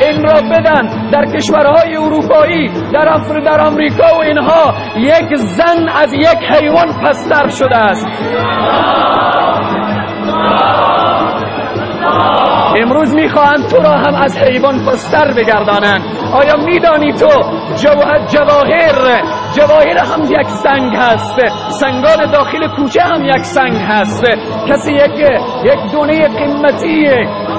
این را بدن. در کشورهای اروپایی، در آمریکا و اینها یک زن از یک حیوان پستر شده است. امروز میخواهند تو را هم از حیوان پستر بگردانند. آیا میدانی تو جواهر هم یک سنگ هست، سنگان داخل کوچه هم یک سنگ هست. کسی یک دونه قیمتی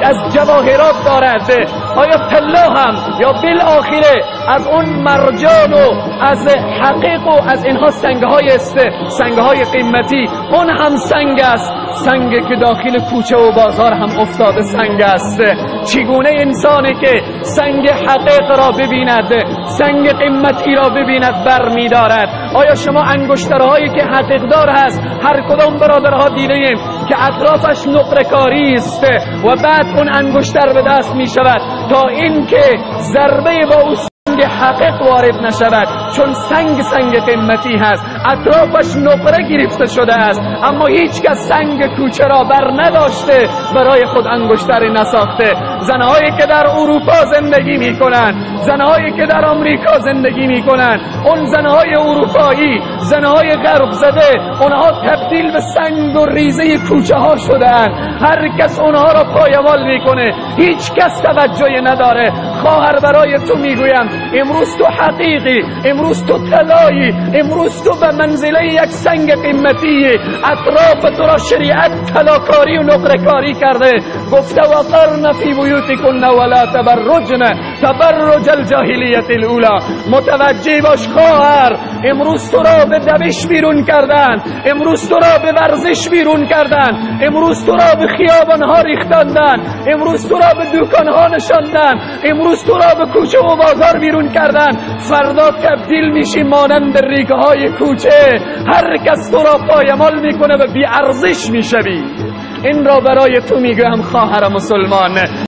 از جواهرات دارد، آیا طلا هم یا بالاخره از اون مرجان و از حقیق و از اینها سنگهای قیمتی، اون هم سنگ است. سنگ که داخل کوچه و بازار هم افتاده سنگ است. چگونه انسانی که سنگ حقیق را ببیند، سنگ قیمتی را ببیند بر می‌دارد؟ آیا شما انگشترهایی که حقیقدار هست، هر کدام برادرها دیدیم که اطرافش نقره‌کاری است و بعد اون انگشتر به دست می شود تا اینکه ضربه با او سنگ حقیق وارد نشود، چون سنگ قیمتی هست، اطرافش نقره گرفته شده است، اما هیچ کس سنگ کوچه را بر نداشته، برای خود انگشتری نساخته. زنهایی که در اروپا زندگی می کنند، زنهایی که در آمریکا زندگی می کنند، اون زنهای اروپایی، زنهای غرب زده، اونها تبدیل به سنگ و ریزه کوچه ها شدند. هر کس اونها را پایمال میکنه، هیچ کس توجهی نداره. خواهر برای تو میگویم، امروز تو حقیقی، امروز تو طلایی، امروز تو به منزله یک سنگ قیمتی. اطراف تو را شریعت طلاکاری و نقره‌کاری کرده، گفته وقرن فی بیوتکن ولا تبرجن تبرج الجاهلیت الاولی. متوجه باش خواهر، امروز تو را به دبش بیرون کردن، امروز تو را به ورزش بیرون کردن، امروز تو را به خیابانها ریختندن، امروز تو را به دکانها نشاندن، امروز تو را به کوچه و بازار بیرون کردن. فردا تبدیل میشی مانند ریگه های کوچه، هر کس تو را پایمال میکنه و بی ارزش میشوی. این را برای تو میگم خواهر مسلمان.